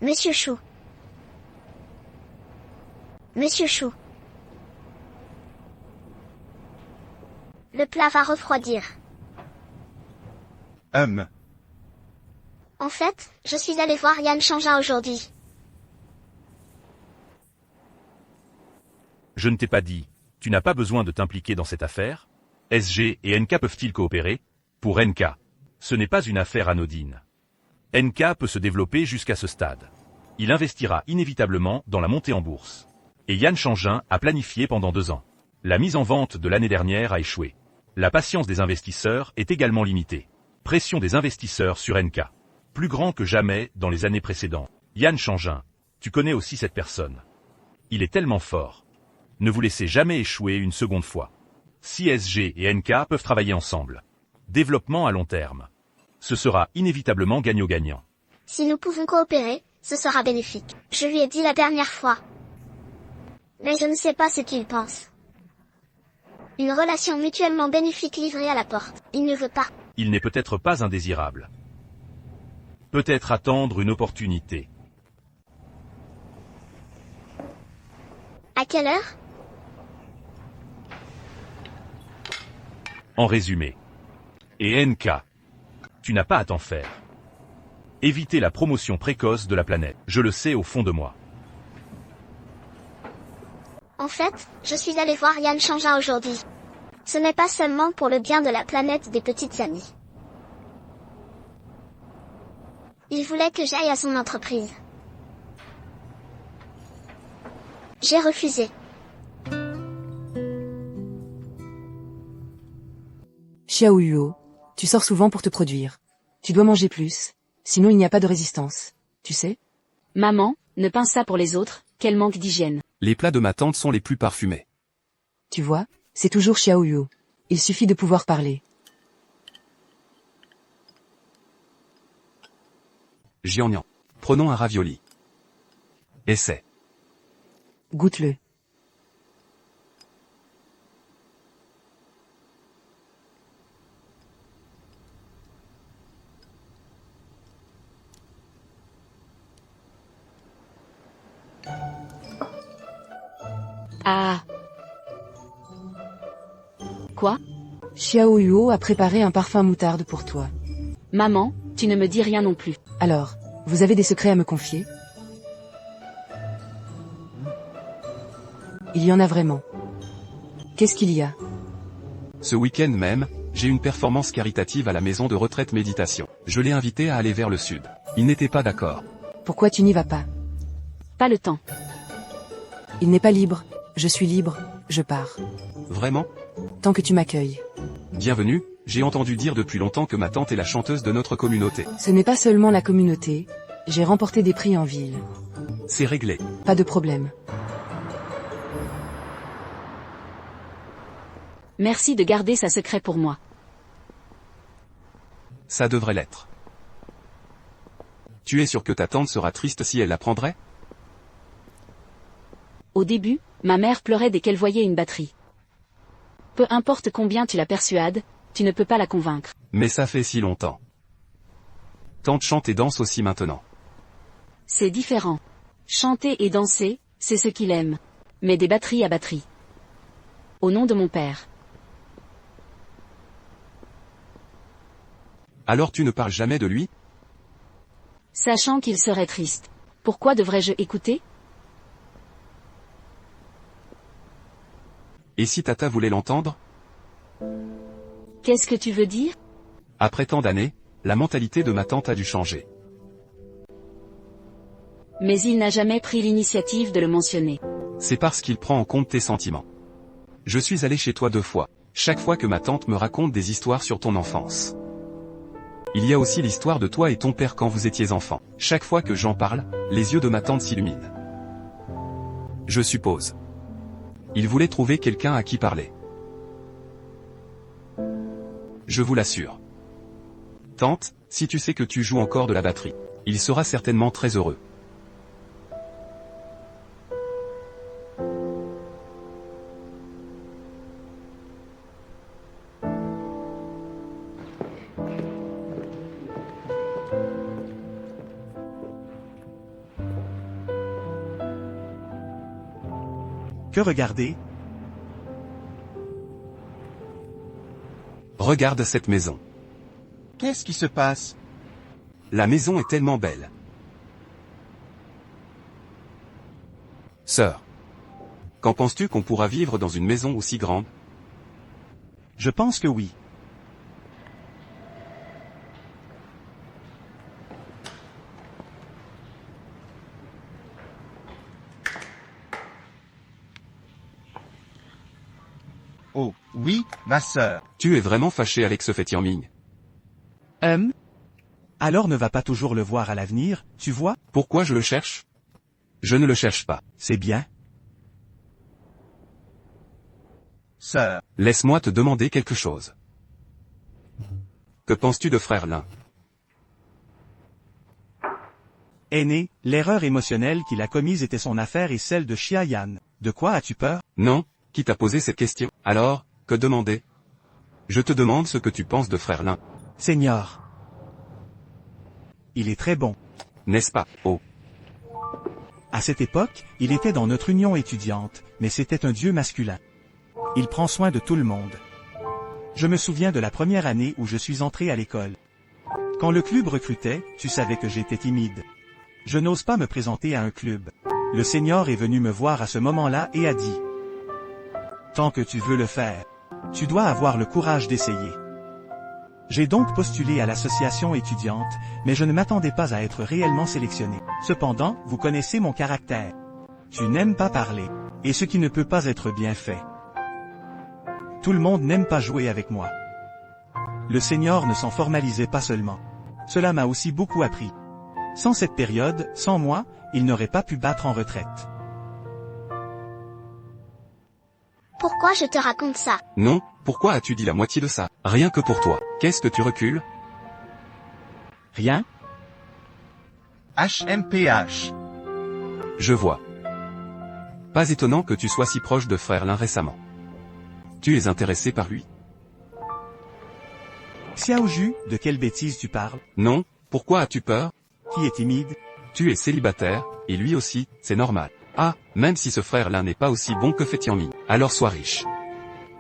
Monsieur Chou. Monsieur Chou. Le plat va refroidir. En fait, je suis allé voir Yann Changin aujourd'hui. Je ne t'ai pas dit, tu n'as pas besoin de t'impliquer dans cette affaire. SG et NK peuvent-ils coopérer? Pour NK, ce n'est pas une affaire anodine. NK peut se développer jusqu'à ce stade. Il investira inévitablement dans la montée en bourse. Et Yann Changin a planifié pendant 2 ans. La mise en vente de l'année dernière a échoué. La patience des investisseurs est également limitée. Pression des investisseurs sur NK. Plus grand que jamais dans les années précédentes. Yann Changin, tu connais aussi cette personne. Il est tellement fort. Ne vous laissez jamais échouer une seconde fois. Si SG et NK peuvent travailler ensemble. Développement à long terme. Ce sera inévitablement gagnant-gagnant. Si nous pouvons coopérer, ce sera bénéfique. Je lui ai dit la dernière fois. Mais je ne sais pas ce qu'il pense. Une relation mutuellement bénéfique livrée à la porte. Il ne veut pas. Il n'est peut-être pas indésirable. Peut-être attendre une opportunité. À quelle heure? En résumé. Et NK. Tu n'as pas à t'en faire. Éviter la promotion précoce de la planète. Je le sais au fond de moi. En fait, je suis allé voir Yann Changin aujourd'hui. Ce n'est pas seulement pour le bien de la planète des petites amies. Il voulait que j'aille à son entreprise. J'ai refusé. Xiaoyuo, tu sors souvent pour te produire. Tu dois manger plus, sinon il n'y a pas de résistance. Tu sais? Maman, ne pince ça pour les autres, quel manque d'hygiène. Les plats de ma tante sont les plus parfumés. Tu vois, c'est toujours Xiaoyuo. Il suffit de pouvoir parler. Jiannian. Prenons un ravioli. Essaie. Goûte-le. Ah. Quoi? Xiaoyuo a préparé un parfum moutarde pour toi. Maman, tu ne me dis rien non plus. Alors, vous avez des secrets à me confier? Il y en a vraiment. Qu'est-ce qu'il y a? Ce week-end même, j'ai une performance caritative à la maison de retraite méditation. Je l'ai invité à aller vers le sud. Il n'était pas d'accord. Pourquoi tu n'y vas pas? Pas le temps. Il n'est pas libre. Je suis libre, je pars. Vraiment? Tant que tu m'accueilles. Bienvenue, j'ai entendu dire depuis longtemps que ma tante est la chanteuse de notre communauté. Ce n'est pas seulement la communauté. J'ai remporté des prix en ville. C'est réglé. Pas de problème. Merci de garder ça secret pour moi. Ça devrait l'être. Tu es sûr que ta tante sera triste si elle l'apprendrait? Au début, ma mère pleurait dès qu'elle voyait une batterie. Peu importe combien tu la persuades, tu ne peux pas la convaincre. Mais ça fait si longtemps. Tante chante et danse aussi maintenant. C'est différent. Chanter et danser, c'est ce qu'il aime. Mais des batteries à batterie. Au nom de mon père. Alors tu ne parles jamais de lui? Sachant qu'il serait triste. Pourquoi devrais-je écouter? Et si Tata voulait l'entendre? Qu'est-ce que tu veux dire? Après tant d'années, la mentalité de ma tante a dû changer. Mais il n'a jamais pris l'initiative de le mentionner. C'est parce qu'il prend en compte tes sentiments. Je suis allé chez toi 2 fois. Chaque fois que ma tante me raconte des histoires sur ton enfance. Il y a aussi l'histoire de toi et ton père quand vous étiez enfant. Chaque fois que j'en parle, les yeux de ma tante s'illuminent. Je suppose. Il voulait trouver quelqu'un à qui parler. Je vous l'assure. Tante, si tu sais que tu joues encore de la batterie, il sera certainement très heureux. Que regarder? Regarde cette maison. Qu'est-ce qui se passe? La maison est tellement belle. Sœur. Qu'en penses-tu qu'on pourra vivre dans une maison aussi grande? Je pense que oui. Oh, oui, ma sœur. Tu es vraiment fâché avec ce fait Yang-Ming. Alors ne va pas toujours le voir à l'avenir, tu vois? Pourquoi je le cherche? Je ne le cherche pas. C'est bien. Sœur. Laisse-moi te demander quelque chose. Que penses-tu de frère Lin? Aîné, l'erreur émotionnelle qu'il a commise était son affaire et celle de Xia Yan. De quoi as-tu peur? Non, qui t'a posé cette question? Alors, que demander? Je te demande ce que tu penses de frère Lin. Seigneur. Il est très bon. N'est-ce pas? Oh. À cette époque, il était dans notre union étudiante, mais c'était un dieu masculin. Il prend soin de tout le monde. Je me souviens de la première année où je suis entré à l'école. Quand le club recrutait, tu savais que j'étais timide. Je n'ose pas me présenter à un club. Le Seigneur est venu me voir à ce moment-là et a dit: tant que tu veux le faire, tu dois avoir le courage d'essayer. J'ai donc postulé à l'association étudiante, mais je ne m'attendais pas à être réellement sélectionné. Cependant, vous connaissez mon caractère. Tu n'aimes pas parler, et ce qui ne peut pas être bien fait. Tout le monde n'aime pas jouer avec moi. Le Seigneur ne s'en formalisait pas seulement. Cela m'a aussi beaucoup appris. Sans cette période, sans moi, il n'aurait pas pu battre en retraite. Pourquoi je te raconte ça? Non, pourquoi as-tu dit la moitié de ça? Rien que pour toi. Qu'est-ce que tu recules? Rien? HMPH. Je vois. Pas étonnant que tu sois si proche de frère Lin récemment. Tu es intéressé par lui? Xiaoju, de quelle bêtise tu parles? Non, pourquoi as-tu peur? Qui est timide? Tu es célibataire, et lui aussi, c'est normal. Ah, même si ce frère-là n'est pas aussi bon que Fait Yang-Ming, alors sois riche.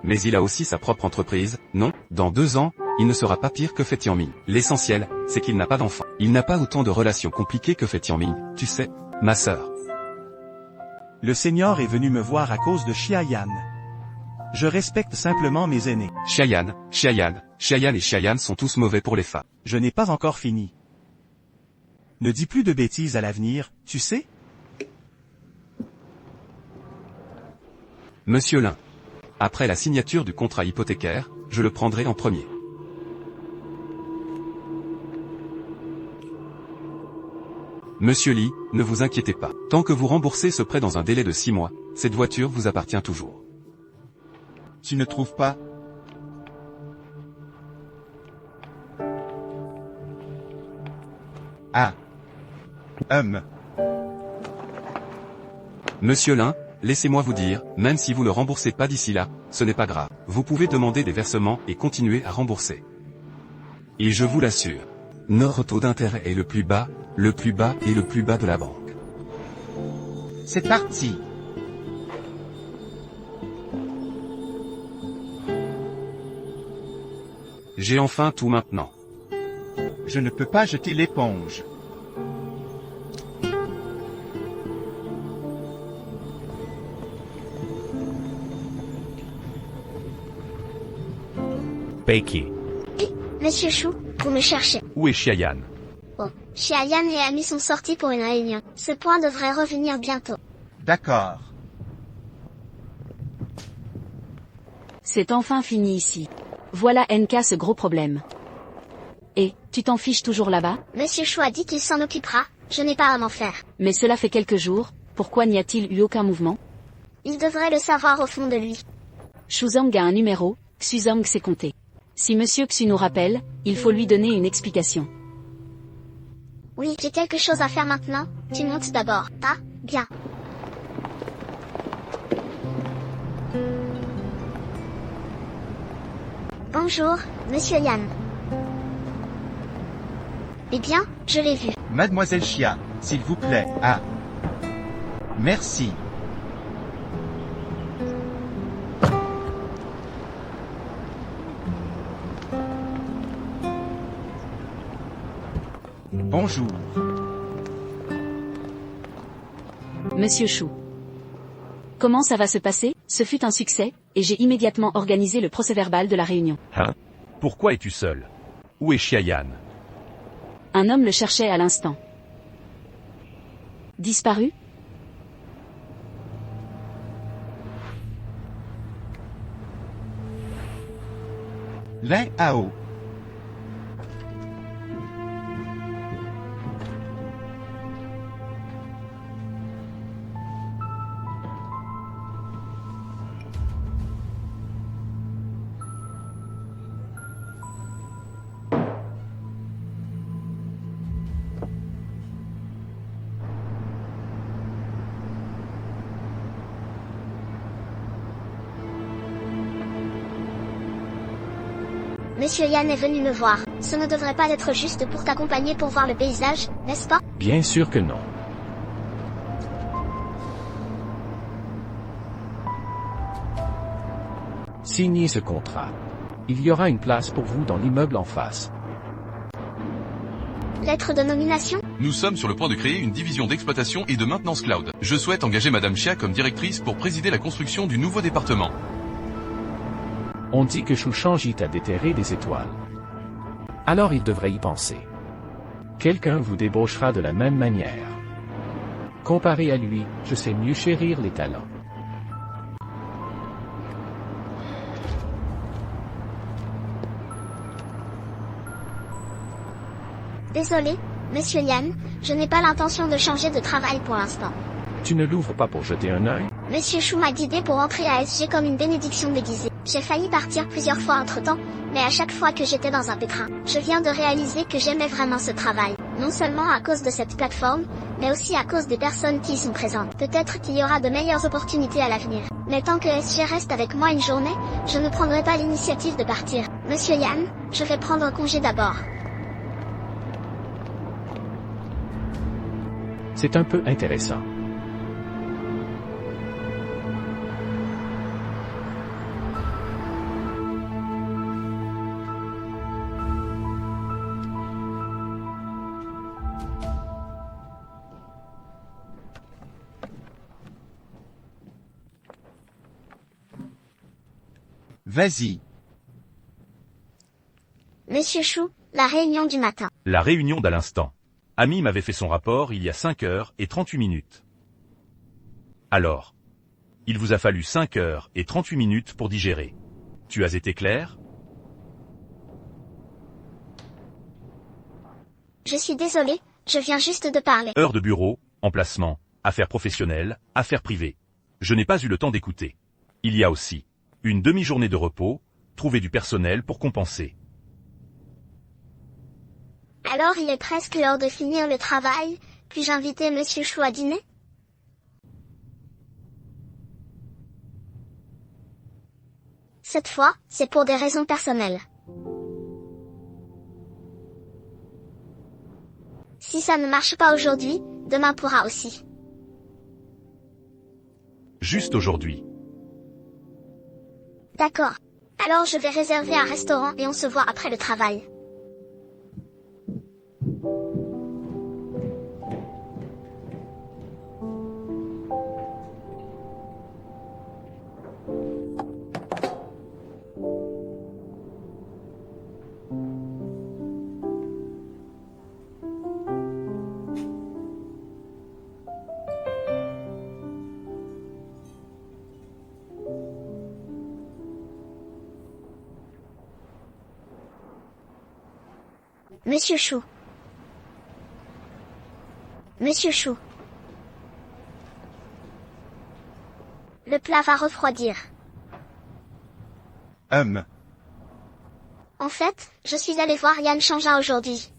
Mais il a aussi sa propre entreprise, non? Dans 2 ans, il ne sera pas pire que Fait Yang-Ming. L'essentiel, c'est qu'il n'a pas d'enfant. Il n'a pas autant de relations compliquées que Fait Yang-Ming, tu sais, ma sœur. Le Seigneur est venu me voir à cause de Xia Yan. Je respecte simplement mes aînés. Xiayan et Xiayan sont tous mauvais pour les femmes. Je n'ai pas encore fini. Ne dis plus de bêtises à l'avenir, tu sais? Monsieur Lin. Après la signature du contrat hypothécaire, je le prendrai en premier. Monsieur Li, ne vous inquiétez pas. Tant que vous remboursez ce prêt dans un délai de 6 mois, cette voiture vous appartient toujours. Tu ne trouves pas? Ah. Monsieur Lin, laissez-moi vous dire, même si vous ne remboursez pas d'ici là, ce n'est pas grave. Vous pouvez demander des versements et continuer à rembourser. Et je vous l'assure, notre taux d'intérêt est le plus bas et le plus bas de la banque. C'est parti. J'ai enfin tout maintenant. Je ne peux pas jeter l'éponge. Peiki. Monsieur Chou, vous me cherchez. Où est Xiayan? Oh, Xia Yan et Ami sont sortis pour une réunion. Ce point devrait revenir bientôt. D'accord. C'est enfin fini ici. Voilà NK ce gros problème. Et, tu t'en fiches toujours là-bas? Monsieur Chou a dit qu'il s'en occupera, je n'ai pas à m'en faire. Mais cela fait quelques jours, pourquoi n'y a-t-il eu aucun mouvement? Il devrait le savoir au fond de lui. Shuzong a un numéro, Xuzong sait compter. Si Monsieur Xu nous rappelle, il faut lui donner une explication. Oui, j'ai quelque chose à faire maintenant, tu montes d'abord, pas? Bien. Bonjour, Monsieur Yan. Eh bien, je l'ai vu. Mademoiselle Xia, s'il vous plaît. Ah. Merci. Bonjour. Monsieur Chou. Comment ça va se passer? Ce fut un succès, et j'ai immédiatement organisé le procès-verbal de la réunion. Hein? Pourquoi es-tu seul? Où est Xiayan? Un homme le cherchait à l'instant. Disparu? Lin Hao. Monsieur Yan est venu me voir. Ce ne devrait pas être juste pour t'accompagner pour voir le paysage, n'est-ce pas? Bien sûr que non. Signez ce contrat. Il y aura une place pour vous dans l'immeuble en face. Lettre de nomination? Nous sommes sur le point de créer une division d'exploitation et de maintenance cloud. Je souhaite engager Madame Chia comme directrice pour présider la construction du nouveau département. On dit que Chouchangi a déterré des étoiles. Alors il devrait y penser. Quelqu'un vous débauchera de la même manière. Comparé à lui, je sais mieux chérir les talents. Désolé, Monsieur Yan, je n'ai pas l'intention de changer de travail pour l'instant. Tu ne l'ouvres pas pour jeter un œil? Monsieur Chou m'a guidé pour entrer à SG comme une bénédiction déguisée. J'ai failli partir plusieurs fois entre-temps, mais à chaque fois que j'étais dans un pétrin, je viens de réaliser que j'aimais vraiment ce travail. Non seulement à cause de cette plateforme, mais aussi à cause des personnes qui y sont présentes. Peut-être qu'il y aura de meilleures opportunités à l'avenir. Mais tant que SG reste avec moi une journée, je ne prendrai pas l'initiative de partir. Monsieur Yan, je vais prendre congé d'abord. C'est un peu intéressant. Vas-y. Monsieur Chou, la réunion du matin. La réunion d'à l'instant. Ami m'avait fait son rapport il y a 5h38. Alors. Il vous a fallu 5h38 pour digérer. Tu as été clair? Je suis désolé, je viens juste de parler. Heure de bureau, emplacement, affaires professionnelles, affaires privées. Je n'ai pas eu le temps d'écouter. Il y a aussi une demi-journée de repos, trouver du personnel pour compenser. Alors il est presque l'heure de finir le travail, puis-je inviter Monsieur Chou à dîner? Cette fois, c'est pour des raisons personnelles. Si ça ne marche pas aujourd'hui, demain pourra aussi. Juste aujourd'hui. D'accord. Alors je vais réserver un restaurant et on se voit après le travail. Monsieur Chou. Monsieur Chou. Le plat va refroidir. En fait, je suis allé voir Yan Changin aujourd'hui.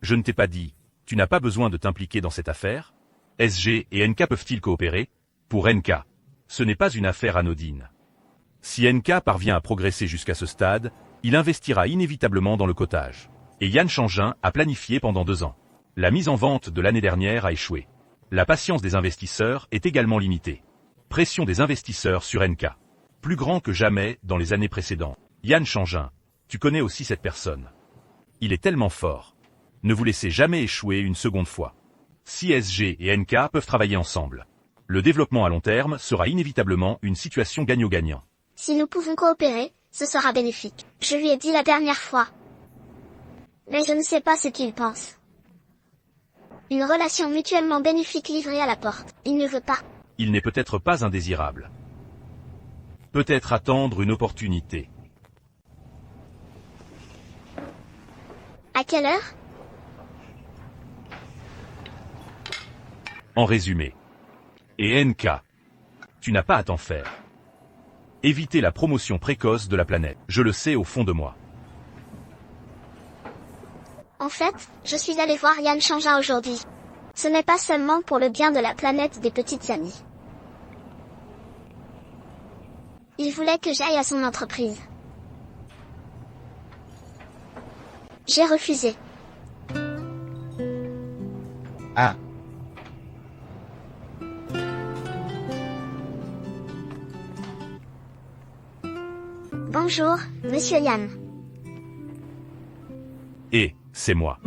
Je ne t'ai pas dit, tu n'as pas besoin de t'impliquer dans cette affaire? SG et NK peuvent-ils coopérer? Pour NK, ce n'est pas une affaire anodine. Si NK parvient à progresser jusqu'à ce stade, il investira inévitablement dans le cottage. Et Yan Changin a planifié pendant 2 ans. La mise en vente de l'année dernière a échoué. La patience des investisseurs est également limitée. Pression des investisseurs sur NK. Plus grand que jamais dans les années précédentes. Yan Changin, Tu connais aussi cette personne. Il est tellement fort. Ne vous laissez jamais échouer une seconde fois. Si SG et NK peuvent travailler ensemble, le développement à long terme sera inévitablement une situation gagnant-gagnant. Si nous pouvons coopérer, ce sera bénéfique. Je lui ai dit la dernière fois. Mais je ne sais pas ce qu'il pense. Une relation mutuellement bénéfique livrée à la porte. Il ne veut pas. Il n'est peut-être pas indésirable. Peut-être attendre une opportunité. À quelle heure? En résumé. Et NK. Tu n'as pas à t'en faire. Éviter la promotion précoce de la planète. Je le sais au fond de moi. En fait, je suis allé voir Yann Changin aujourd'hui. Ce n'est pas seulement pour le bien de la planète des petites amies. Il voulait que j'aille à son entreprise. J'ai refusé. Ah. Bonjour, monsieur Yann. Et, c'est moi.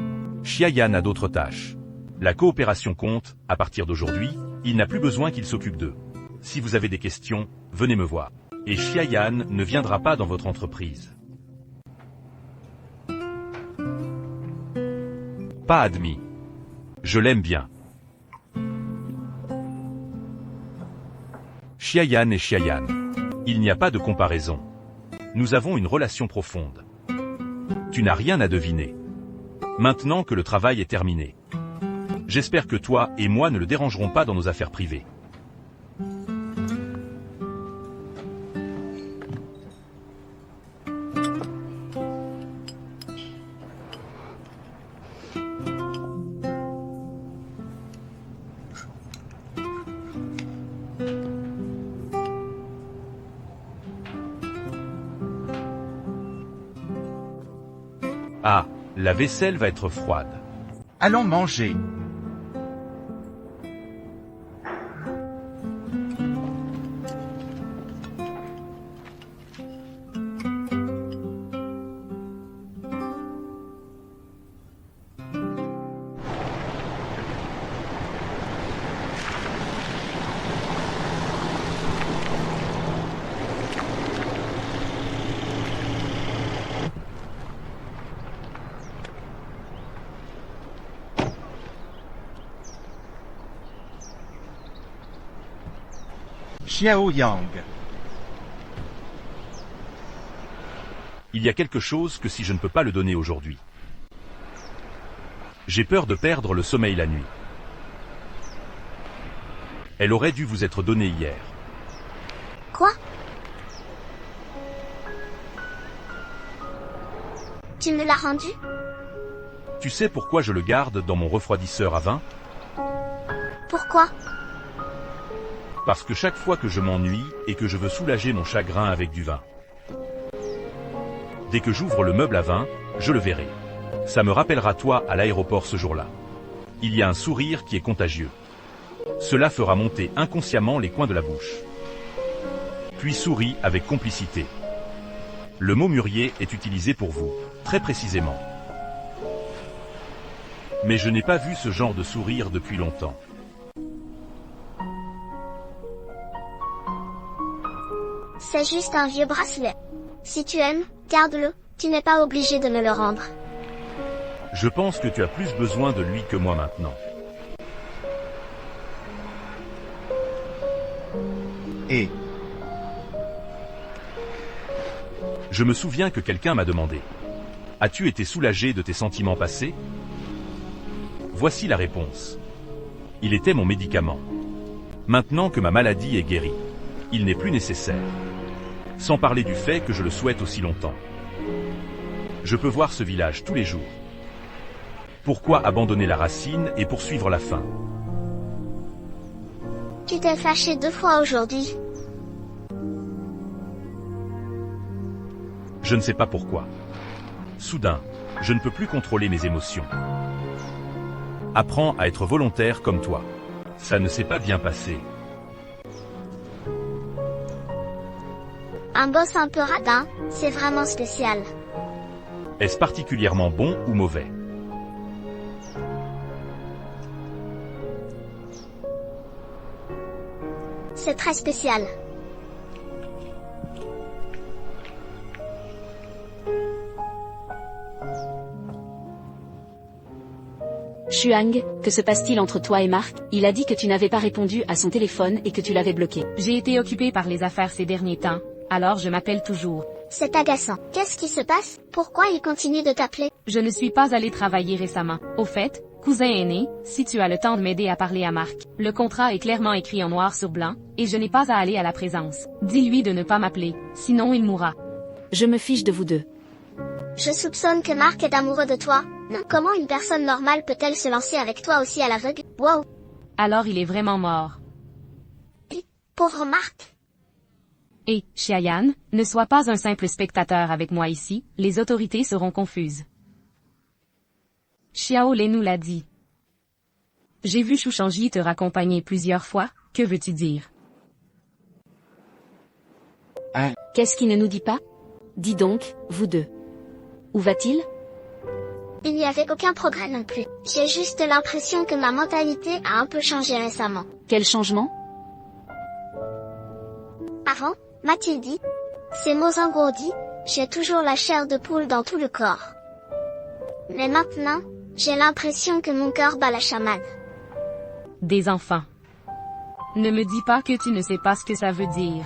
Xiayan a d'autres tâches. La coopération compte, à partir d'aujourd'hui, il n'a plus besoin qu'il s'occupe d'eux. Si vous avez des questions, venez me voir. Et Xiayan ne viendra pas dans votre entreprise. Pas admis. Je l'aime bien. Xiayan et Xiayan. Il n'y a pas de comparaison. Nous avons une relation profonde. Tu n'as rien à deviner. Maintenant que le travail est terminé. J'espère que toi et moi ne le dérangerons pas dans nos affaires privées. Ah, la vaisselle va être froide. Allons manger. Xiao Yang. Il y a quelque chose que si je ne peux pas le donner aujourd'hui. J'ai peur de perdre le sommeil la nuit. Elle aurait dû vous être donnée hier. Quoi? Tu me l'as rendu? Tu sais pourquoi je le garde dans mon refroidisseur à vin? Pourquoi? Parce que chaque fois que je m'ennuie et que je veux soulager mon chagrin avec du vin. Dès que j'ouvre le meuble à vin, je le verrai. Ça me rappellera toi à l'aéroport ce jour-là. Il y a un sourire qui est contagieux. Cela fera monter inconsciemment les coins de la bouche. Puis souris avec complicité. Le mot mûrier est utilisé pour vous, très précisément. Mais je n'ai pas vu ce genre de sourire depuis longtemps. C'est juste un vieux bracelet. Si tu aimes, garde-le, tu n'es pas obligé de me le rendre. Je pense que tu as plus besoin de lui que moi maintenant. Et je me souviens que quelqu'un m'a demandé. As-tu été soulagé de tes sentiments passés? Voici la réponse. Il était mon médicament. Maintenant que ma maladie est guérie, il n'est plus nécessaire. Sans parler du fait que je le souhaite aussi longtemps. Je peux voir ce village tous les jours. Pourquoi abandonner la racine et poursuivre la fin? Tu t'es fâché 2 fois aujourd'hui. Je ne sais pas pourquoi. Soudain, je ne peux plus contrôler mes émotions. Apprends à être volontaire comme toi. Ça ne s'est pas bien passé. Un boss un peu radin, c'est vraiment spécial. Est-ce particulièrement bon ou mauvais? C'est très spécial. Xuang, que se passe-t-il entre toi et Marc? Il a dit que tu n'avais pas répondu à son téléphone et que tu l'avais bloqué. J'ai été occupée par les affaires ces derniers temps, alors je m'appelle toujours. C'est agaçant. Qu'est-ce qui se passe? Pourquoi il continue de t'appeler? Je ne suis pas allée travailler récemment. Au fait, cousin aîné, si tu as le temps de m'aider à parler à Marc, le contrat est clairement écrit en noir sur blanc, et je n'ai pas à aller à la présence. Dis-lui de ne pas m'appeler, sinon il mourra. Je me fiche de vous deux. Je soupçonne que Marc est amoureux de toi. Non, comment une personne normale peut-elle se lancer avec toi aussi à l'aveugle? Wow. Alors il est vraiment mort. Pauvre Marc. Et, Xiaoyan, ne sois pas un simple spectateur avec moi ici, les autorités seront confuses. Xiao Lei nous l'a dit. J'ai vu Shu Shangji te raccompagner plusieurs fois, que veux-tu dire? Qu'est-ce qu'il ne nous dit pas? Dis donc, vous deux. Où va-t-il? Il n'y avait aucun progrès non plus. J'ai juste l'impression que ma mentalité a un peu changé récemment. Quel changement? Avant, m'a-t-il dit, ces mots engourdis, j'ai toujours la chair de poule dans tout le corps. Mais maintenant, j'ai l'impression que mon cœur bat la chamade. Des enfants. Ne me dis pas que tu ne sais pas ce que ça veut dire.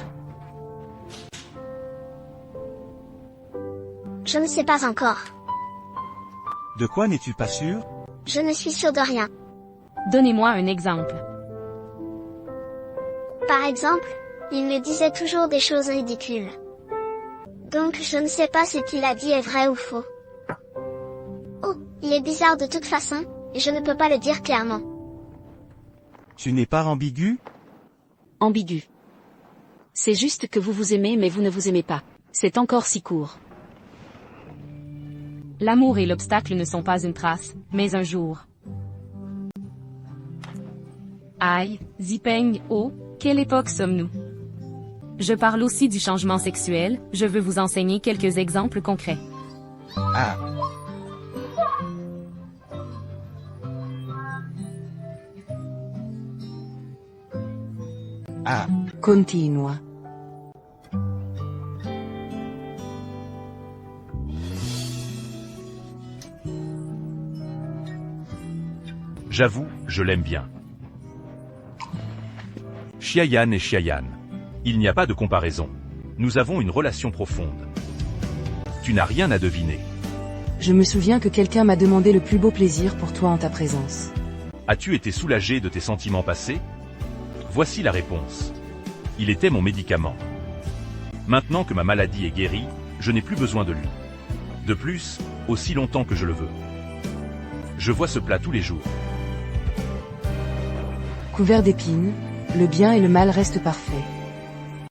Je ne sais pas encore. De quoi n'es-tu pas sûr? Je ne suis sûre de rien. Donnez-moi un exemple. Par exemple, il me disait toujours des choses ridicules. Donc je ne sais pas si ce qu'il a dit est vrai ou faux. Oh, il est bizarre de toute façon, et je ne peux pas le dire clairement. Tu n'es pas ambigu? Ambigu. C'est juste que vous vous aimez mais vous ne vous aimez pas. C'est encore si court. L'amour et l'obstacle ne sont pas une trace, mais un jour. Aïe, Zipeng, oh, quelle époque sommes-nous? Je parle aussi du changement sexuel, je veux vous enseigner quelques exemples concrets. Ah. Ah. Continua. J'avoue, je l'aime bien. Xiaoyan et Xiaoyan. Il n'y a pas de comparaison. Nous avons une relation profonde. Tu n'as rien à deviner. Je me souviens que quelqu'un m'a demandé le plus beau plaisir pour toi en ta présence. As-tu été soulagé de tes sentiments passés? Voici la réponse. Il était mon médicament. Maintenant que ma maladie est guérie, je n'ai plus besoin de lui. De plus, aussi longtemps que je le veux. Je vois ce plat tous les jours. Couvert d'épines, le bien et le mal restent parfaits.